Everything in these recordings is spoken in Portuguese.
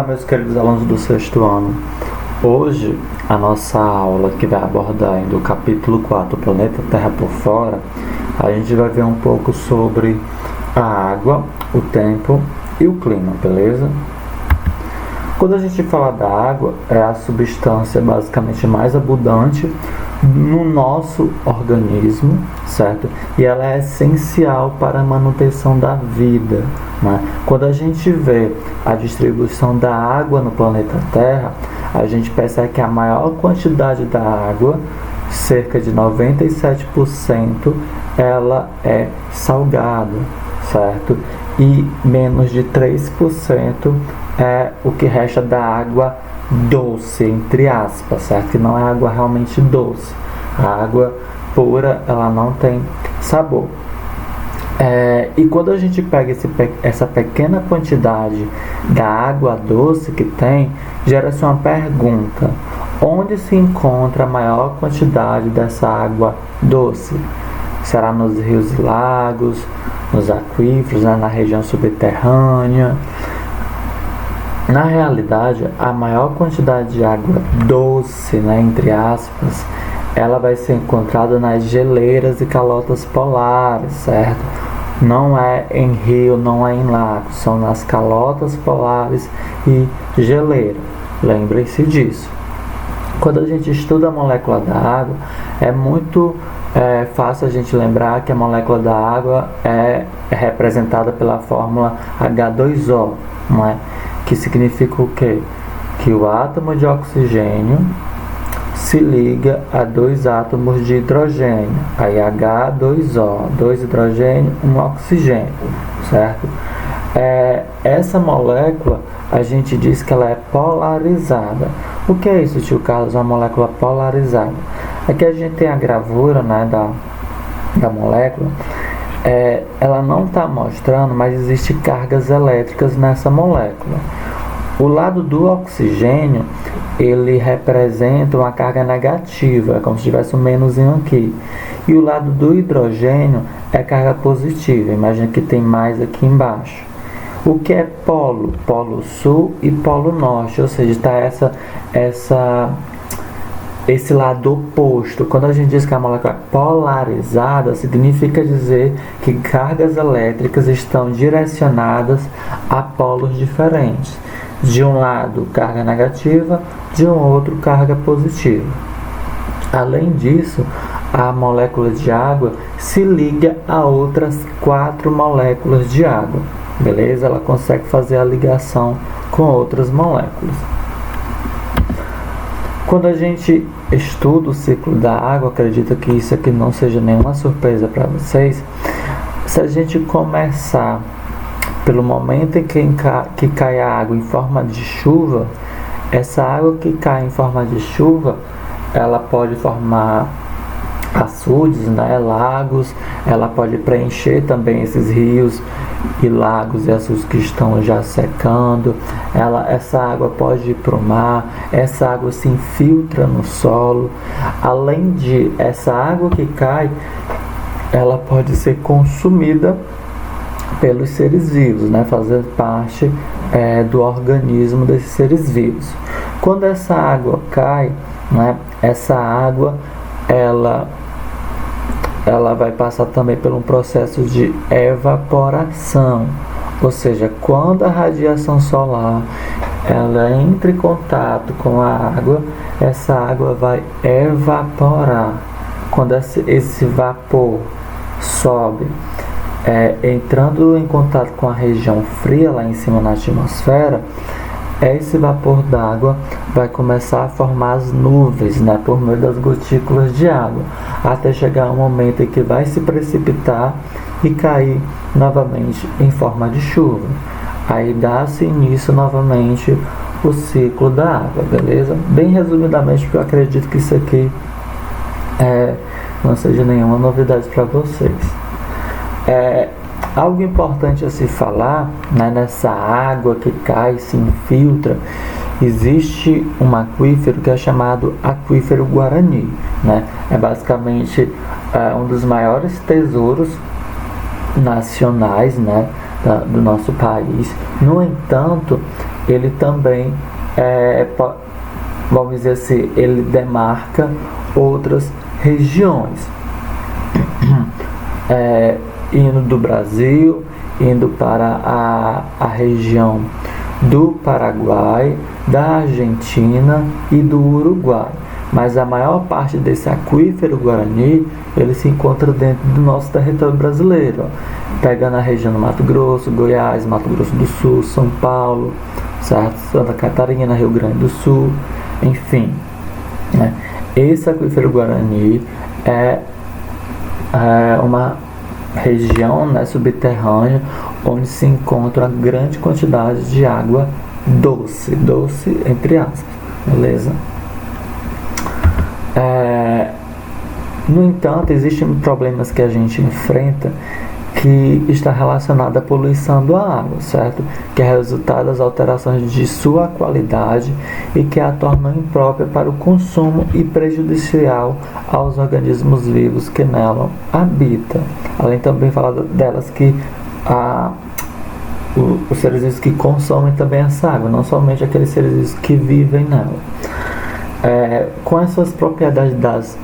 meus queridos alunos do sexto ano. Hoje, a nossa aula que vai abordar ainda o capítulo 4, o planeta Terra por fora, a gente vai ver um pouco sobre a água, o tempo e o clima, beleza? Quando a gente fala da água, é a substância basicamente mais abundante no nosso organismo, certo? E ela é essencial para a manutenção da vida, né? Quando a gente vê a distribuição da água no planeta Terra, a gente percebe que a maior quantidade da água, cerca de 97%, ela é salgada, certo? E menos de 3% é o que resta da água doce, entre aspas, certo? Que não é água realmente doce. A água pura, ela não tem sabor. E quando a gente pega essa pequena quantidade da água doce que tem, gera-se uma pergunta: onde se encontra a maior quantidade dessa água doce? Será nos rios e lagos, nos aquíferos, né, na região subterrânea? Na realidade, a maior quantidade de água doce, né, entre aspas, ela vai ser encontrada nas geleiras e calotas polares, certo? Não é em rio, não é em lago, são nas calotas polares e geleiras. Lembrem-se disso. Quando a gente estuda a molécula da água, é muito fácil a gente lembrar que a molécula da água é representada pela fórmula H2O, não é? Que significa o quê? Que o átomo de oxigênio se liga a dois átomos de hidrogênio, aí H2O, 2 hidrogênio, 1 oxigênio, certo? Essa molécula, a gente diz que ela é polarizada. O que é isso, tio Carlos, uma molécula polarizada? Aqui a gente tem a gravura, né, da molécula. Ela não está mostrando, mas existem cargas elétricas nessa molécula. O lado do oxigênio, ele representa uma carga negativa, é como se tivesse um menuzinho aqui. E o lado do hidrogênio é carga positiva, imagina que tem mais aqui embaixo. O que é polo? Polo sul e polo norte, ou seja, está esse lado oposto. Quando a gente diz que a molécula é polarizada, significa dizer que cargas elétricas estão direcionadas a polos diferentes. De um lado, carga negativa, de um outro, carga positiva. Além disso, a molécula de água se liga a outras 4 moléculas de água. Beleza? Ela consegue fazer a ligação com outras moléculas. Quando a gente estuda o ciclo da água, acredito que isso aqui não seja nenhuma surpresa para vocês. Se a gente começar pelo momento em que cai a água em forma de chuva, essa água que cai em forma de chuva, ela pode formar açudes, né, lagos, ela pode preencher também esses rios e lagos e açudes que estão já secando. Essa água pode ir para o mar, essa água se infiltra no solo. Além de essa água que cai, ela pode ser consumida pelos seres vivos, né, fazer parte do organismo desses seres vivos. Quando essa água cai, né, essa água ela vai passar também por um processo de evaporação, ou seja, quando a radiação solar ela entra em contato com a água, essa água vai evaporar. Quando esse vapor sobe, entrando em contato com a região fria lá em cima na atmosfera, esse vapor d'água vai começar a formar as nuvens, né, por meio das gotículas de água, até chegar um momento em que vai se precipitar e cair novamente em forma de chuva. Aí dá-se início novamente o ciclo da água, beleza? Bem resumidamente, porque eu acredito que isso aqui não seja nenhuma novidade para vocês. Algo importante a se falar, né, nessa água que cai, se infiltra, existe um aquífero que é chamado Aquífero Guarani, né? É basicamente um dos maiores tesouros nacionais, né, do nosso país. No entanto, ele também vamos dizer assim, ele demarca outras regiões, indo do Brasil, indo para a região do Paraguai, da Argentina e do Uruguai. Mas a maior parte desse aquífero Guarani, ele se encontra dentro do nosso território brasileiro, pegando a região do Mato Grosso, Goiás, Mato Grosso do Sul, São Paulo, certo? Santa Catarina, Rio Grande do Sul, enfim, né? Esse aquífero Guarani é uma região, né, subterrânea, onde se encontra uma grande quantidade de água doce entre aspas, beleza? No entanto, existem problemas que a gente enfrenta que está relacionado à poluição da água, certo? Que é resultado das alterações de sua qualidade e que a tornam imprópria para o consumo e prejudicial aos organismos vivos que nela habitam. Além também falar delas que os seres vivos que consomem também essa água, não somente aqueles seres vivos que vivem nela. Com as suas propriedades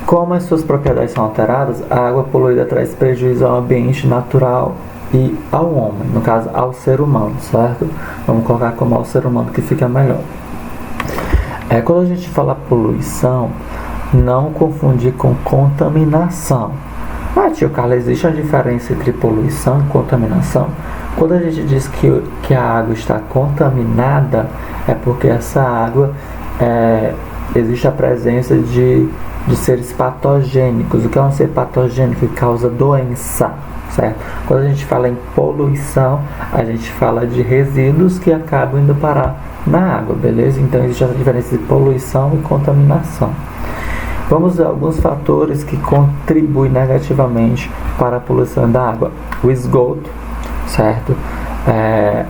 Como as suas propriedades são alteradas, a água poluída traz prejuízo ao ambiente natural e ao homem, no caso ao ser humano, certo? Vamos colocar como ao ser humano que fica melhor. Quando a gente fala poluição, não confundir com contaminação. Tio Carlos, existe uma diferença entre poluição e contaminação? Quando a gente diz que a água está contaminada, é porque essa água existe a presença de seres patogênicos. O que é um ser patogênico? Que causa doença, certo? Quando a gente fala em poluição, a gente fala de resíduos que acabam indo parar na água, beleza? Então existe essa diferença de poluição e contaminação. Vamos ver alguns fatores que contribuem negativamente para a poluição da água. O esgoto, certo?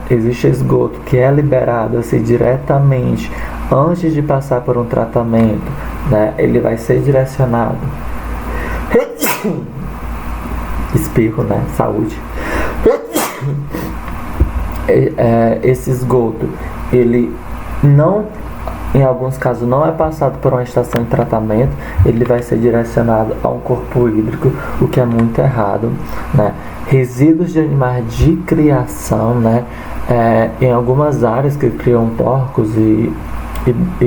Existe esgoto que é liberado assim diretamente antes de passar por um tratamento, né? Ele vai ser direcionado espirro, né? Saúde. Esse esgoto, ele não, em alguns casos, não é passado por uma estação de tratamento, ele vai ser direcionado a um corpo hídrico, o que é muito errado, né? Resíduos de animais de criação, né? Em algumas áreas que criam porcos e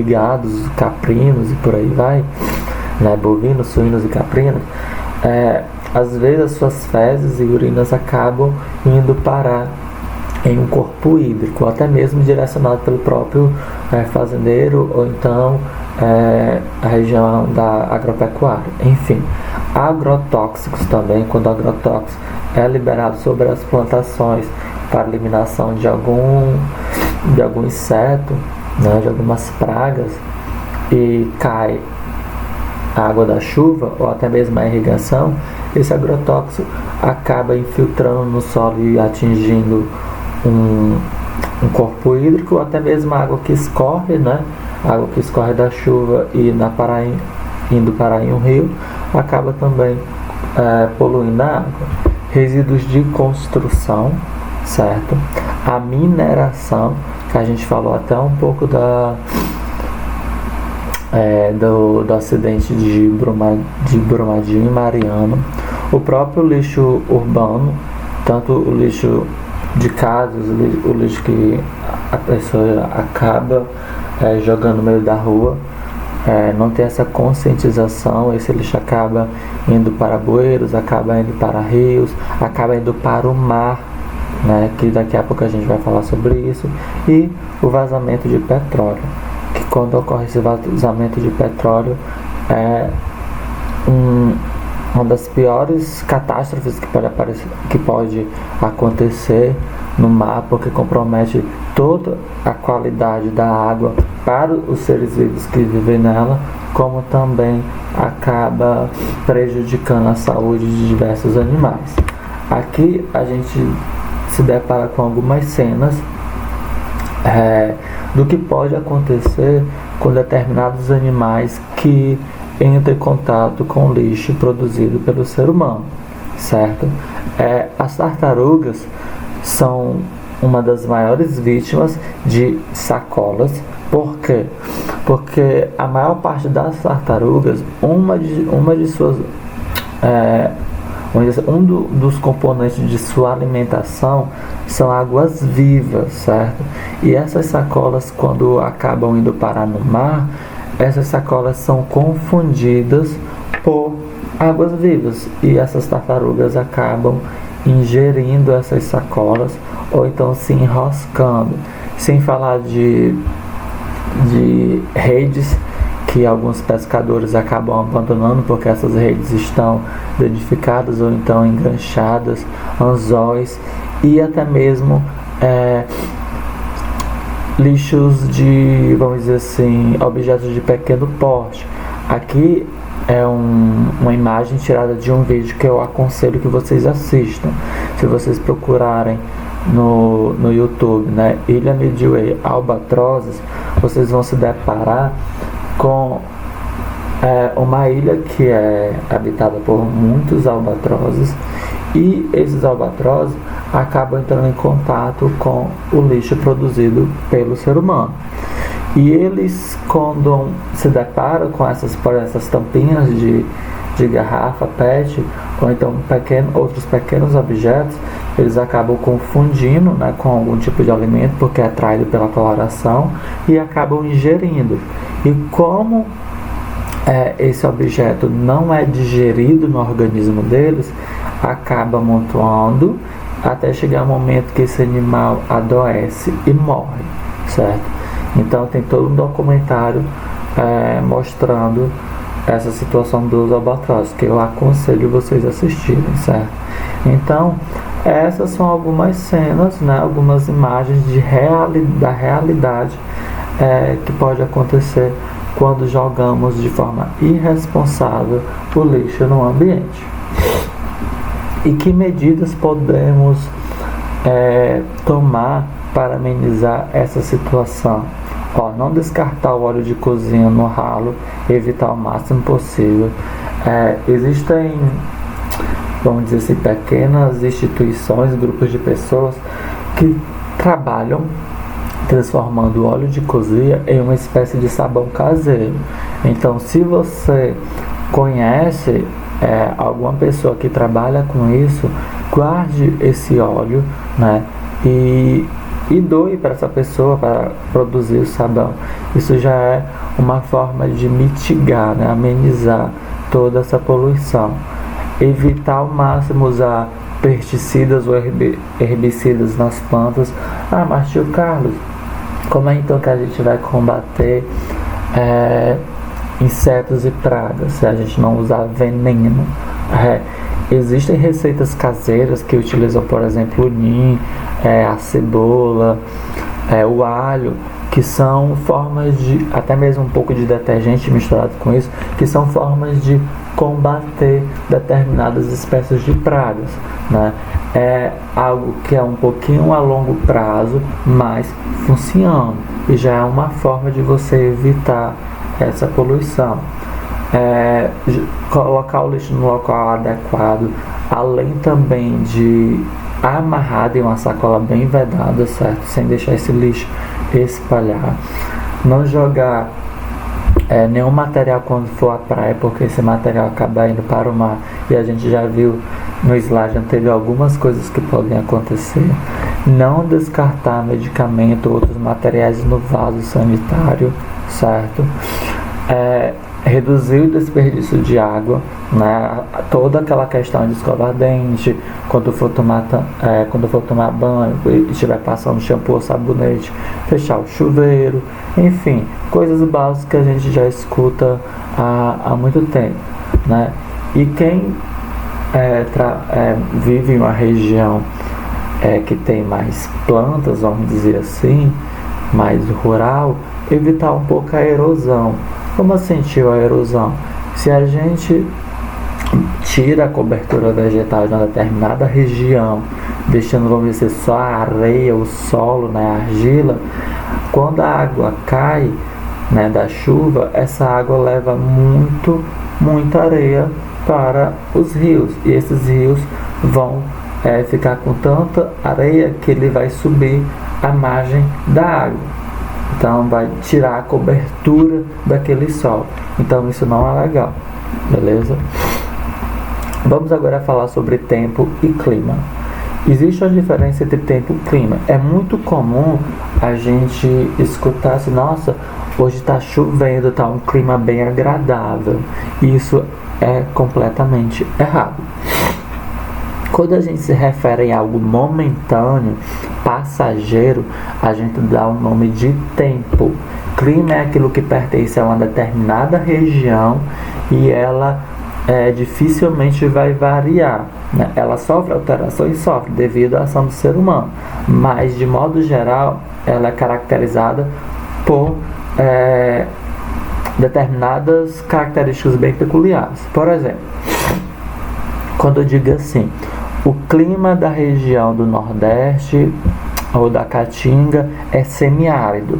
gados, caprinos e por aí vai, né? Bovinos, suínos e caprinos, às vezes as suas fezes e urinas acabam indo parar em um corpo hídrico, até mesmo direcionado pelo próprio fazendeiro ou então a região da agropecuária. Enfim, agrotóxicos também, quando o agrotóxico é liberado sobre as plantações para eliminação de algum inseto, né, de algumas pragas, e cai a água da chuva ou até mesmo a irrigação, esse agrotóxico acaba infiltrando no solo e atingindo um corpo hídrico, ou até mesmo a água que escorre, né? A água que escorre da chuva e indo parar em um rio, acaba também poluindo a água. Resíduos de construção, certo? A mineração, que a gente falou até um pouco do acidente de Brumadinho e Mariana. O próprio lixo urbano, tanto o lixo de casas, o lixo que a pessoa acaba jogando no meio da rua, não tem essa conscientização, esse lixo acaba indo para bueiros, acaba indo para rios, acaba indo para o mar, né, que daqui a pouco a gente vai falar sobre isso, e o vazamento de petróleo, que quando ocorre esse vazamento de petróleo é uma das piores catástrofes que pode acontecer no mar, porque compromete toda a qualidade da água para os seres vivos que vivem nela, como também acaba prejudicando a saúde de diversos animais. Aqui a gente se depara com algumas cenas do que pode acontecer com determinados animais que entram em contato com o lixo produzido pelo ser humano, certo? As tartarugas são uma das maiores vítimas de sacolas. Por quê? Porque a maior parte das tartarugas, uma de suas dos componentes de sua alimentação são águas vivas, certo? E essas sacolas, quando acabam indo parar no mar, essas sacolas são confundidas por águas vivas e essas tartarugas acabam ingerindo essas sacolas ou então se enroscando. Sem falar de redes que alguns pescadores acabam abandonando porque essas redes estão danificadas ou então enganchadas, anzóis e até mesmo lixos de, vamos dizer assim, objetos de pequeno porte. Aqui é uma imagem tirada de um vídeo que eu aconselho que vocês assistam. Se vocês procurarem no YouTube, né, Ilha Midway Albatrozes, vocês vão se deparar com uma ilha que é habitada por muitos albatrozes e esses albatrozes acabam entrando em contato com o lixo produzido pelo ser humano. E eles, quando se deparam com essas tampinhas de garrafa, PET, ou então outros pequenos objetos, eles acabam confundindo, né, com algum tipo de alimento, porque é atraído pela coloração, e acabam ingerindo. E como esse objeto não é digerido no organismo deles, acaba amontoando até chegar o momento que esse animal adoece e morre, certo? Então tem todo um documentário mostrando essa situação dos albatrozes, que eu aconselho vocês assistirem, certo? Então, essas são algumas cenas, né, algumas imagens da realidade que pode acontecer quando jogamos de forma irresponsável o lixo no ambiente. E que medidas podemos tomar para amenizar essa situação? Não descartar o óleo de cozinha no ralo, evitar o máximo possível. Existem, vamos dizer assim, pequenas instituições, grupos de pessoas que trabalham transformando o óleo de cozinha em uma espécie de sabão caseiro. Então, se você conhece alguma pessoa que trabalha com isso, guarde esse óleo, né, e doe para essa pessoa para produzir o sabão. Isso já é uma forma de mitigar, né, amenizar toda essa poluição. Evitar ao máximo usar pesticidas ou herbicidas nas plantas. Mas tio Carlos, como é então que a gente vai combater insetos e pragas se a gente não usar veneno? Existem receitas caseiras que utilizam, por exemplo, o NIM, a cebola, o alho, que são formas de, até mesmo um pouco de detergente misturado com isso, que são formas de combater determinadas espécies de pragas, né? É algo que é um pouquinho a longo prazo, mas funciona, e já é uma forma de você evitar essa poluição. Colocar o lixo no local adequado, além também de amarrado em uma sacola bem vedada, certo? Sem deixar esse lixo espalhar. Não jogar nenhum material quando for à praia, porque esse material acaba indo para o mar, e a gente já viu no slide anterior algumas coisas que podem acontecer. Não descartar medicamento ou outros materiais no vaso sanitário, certo? Reduzir o desperdício de água, né? Toda aquela questão de escovar dente, quando for tomar banho e estiver passando shampoo ou sabonete, fechar o chuveiro, enfim, coisas básicas que a gente já escuta há muito tempo, né? E quem vive em uma região que tem mais plantas, vamos dizer assim, mais rural, evitar um pouco a erosão. Como assim, tio, a erosão? Se a gente tira a cobertura vegetal de uma determinada região, deixando, vamos dizer, só a areia, o solo, né, a argila, quando a água cai, né, da chuva, essa água leva muita areia para os rios, e esses rios vão ficar com tanta areia que ele vai subir a margem da água. Então vai tirar a cobertura daquele solo. Então isso não é legal, beleza? Vamos agora falar sobre tempo e clima. Existe uma diferença entre tempo e clima. É muito comum a gente escutar assim, nossa, hoje está chovendo, está um clima bem agradável. Isso é completamente errado. Quando a gente se refere a algo momentâneo, passageiro, a gente dá o nome de tempo. Clima é aquilo que pertence a uma determinada região e ela dificilmente vai variar, né? Ela sofre alterações, sofre devido à ação do ser humano, mas de modo geral ela é caracterizada por determinadas características bem peculiares. Por exemplo, quando eu digo assim, o clima da região do Nordeste ou da Caatinga é semiárido,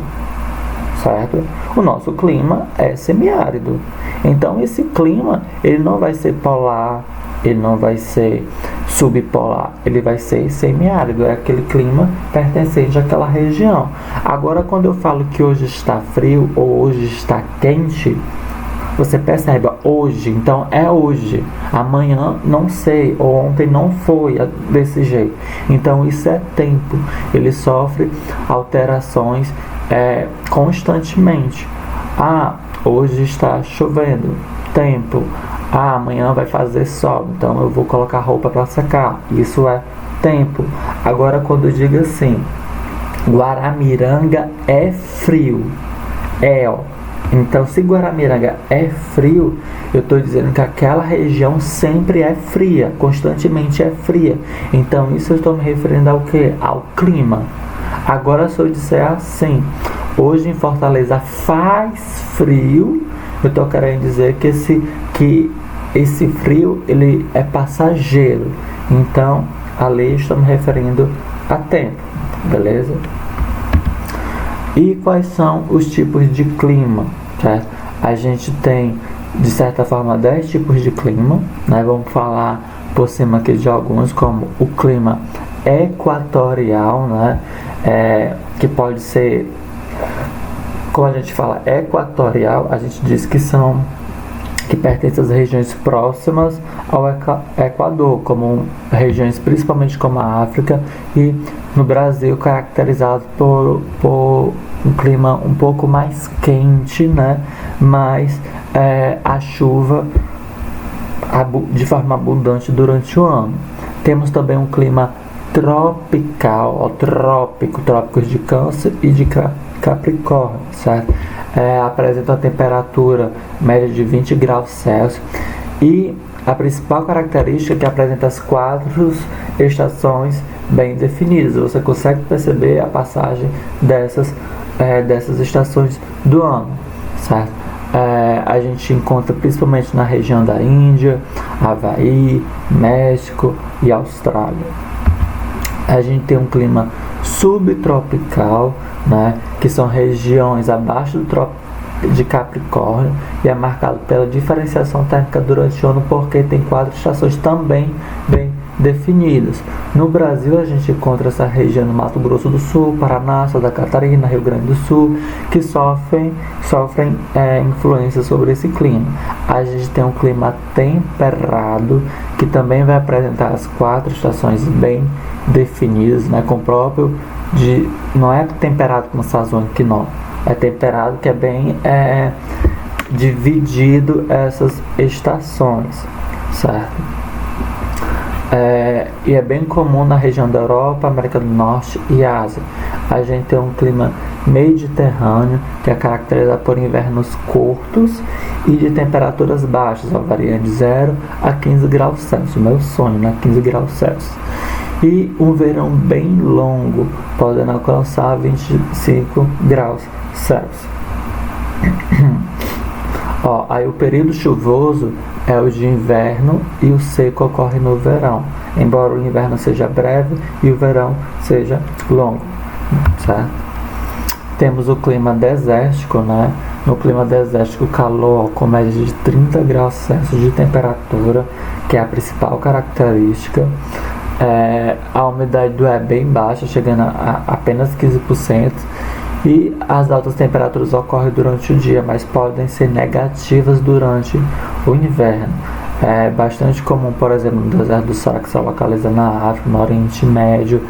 certo? O nosso clima é semiárido. Então esse clima, ele não vai ser polar, ele não vai ser subpolar, ele vai ser semiárido, é aquele clima pertencente àquela região. Agora, quando eu falo que hoje está frio ou hoje está quente, você percebe, hoje, então é hoje, amanhã não sei, ou ontem não foi desse jeito. Então isso é tempo, ele sofre alterações constantemente. Hoje está chovendo, tempo. Amanhã vai fazer sol, então eu vou colocar roupa para secar. Isso é tempo. Agora, quando eu digo assim, Guaramiranga é frio, então, se Guaramiranga é frio, eu estou dizendo que aquela região sempre é fria, constantemente é fria. Então, isso eu estou me referindo ao quê? Ao clima. Agora, se eu disser assim, hoje em Fortaleza faz frio, eu estou querendo dizer que esse frio ele é passageiro. Então, ali estou me referindo a tempo, beleza? E quais são os tipos de clima? Certo? A gente tem, de certa forma, 10 tipos de clima, né? Vamos falar por cima aqui de alguns, como o clima equatorial, né? Que pode ser, quando a gente fala equatorial, a gente diz que pertence às regiões próximas ao Equador, como regiões principalmente como a África, e no Brasil caracterizado por um clima um pouco mais quente, né? Mas a chuva de forma abundante durante o ano. Temos também um clima tropical, trópicos de Câncer e de Capricórnio, certo? Apresenta uma temperatura média de 20 graus Celsius e a principal característica é que apresenta as 4 estações bem definidas. Você consegue perceber a passagem dessas estações do ano, certo? A gente encontra principalmente na região da Índia, Havaí, México e Austrália. A gente tem um clima subtropical, né, que são regiões abaixo do trópico de Capricórnio, e é marcado pela diferenciação térmica durante o ano, porque tem 4 estações também bem definidas. No Brasil, a gente encontra essa região no Mato Grosso do Sul, Paraná, Santa Catarina, Rio Grande do Sul, que sofrem influência sobre esse clima. A gente tem um clima temperado, que também vai apresentar as 4 estações bem definidas, né, com o próprio não é temperado como sazônico, não. É temperado que é bem dividido essas estações, certo? E é bem comum na região da Europa, América do Norte e Ásia. A gente tem um clima mediterrâneo, que é caracterizado por invernos curtos e de temperaturas baixas, variando de 0 a 15 graus Celsius. Meu sonho, né? 15 graus Celsius. E um verão bem longo, podendo alcançar 25 graus Celsius. Aí o período chuvoso é o de inverno e o seco ocorre no verão, embora o inverno seja breve e o verão seja longo, certo? Temos o clima desértico, né? No clima desértico, o calor com média de 30 graus Celsius de temperatura, que é a principal característica. A umidade do ar é bem baixa, chegando a apenas 15%, e as altas temperaturas ocorrem durante o dia, mas podem ser negativas durante o inverno. É bastante comum, por exemplo, no deserto do Saara, que se localiza na África, no Oriente Médio,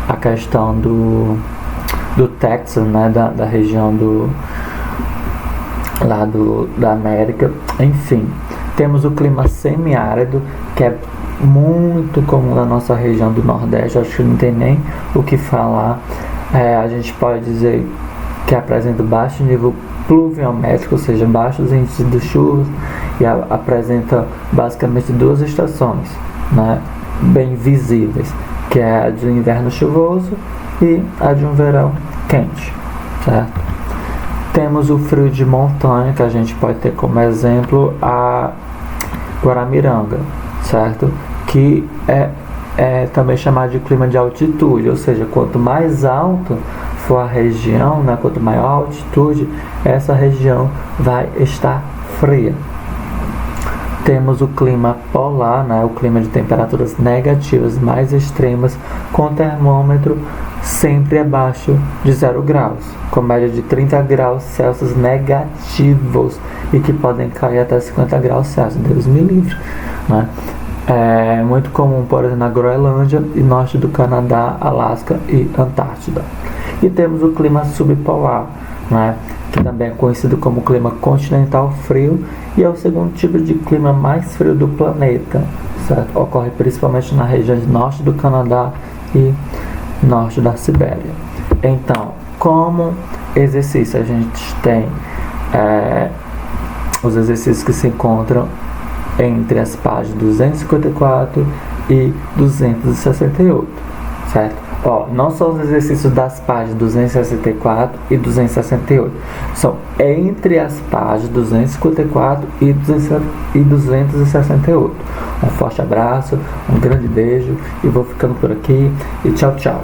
a questão do Texas, né, da região da América. Enfim, temos o clima semiárido, que é muito comum na nossa região do Nordeste. Acho que não tem nem o que falar. A gente pode dizer que apresenta baixo nível pluviométrico, ou seja, baixos índices de chuvas, e apresenta basicamente duas estações, né, bem visíveis, que é a de um inverno chuvoso e a de um verão quente, certo? Temos o frio de montanha, que a gente pode ter como exemplo a Guaramiranga, certo? Que é também chamado de clima de altitude, ou seja, quanto mais alto for a região, né, quanto maior a altitude, essa região vai estar fria. Temos o clima polar, né, o clima de temperaturas negativas mais extremas, com o termômetro sempre abaixo de 0 graus, com média de 30 graus Celsius negativos, e que podem cair até 50 graus Celsius, Deus me livre, né? É muito comum, por exemplo, na Groenlândia e norte do Canadá, Alasca e Antártida. E temos o clima subpolar, né, que também é conhecido como clima continental frio, e é o segundo tipo de clima mais frio do planeta, certo? Ocorre principalmente na região norte do Canadá e norte da Sibéria. Então, como exercício, a gente tem os exercícios que se encontram entre as páginas 254 e 268, certo? Não são os exercícios das páginas 264 e 268, são entre as páginas 254 e 268. Um forte abraço, um grande beijo, e vou ficando por aqui, e tchau, tchau.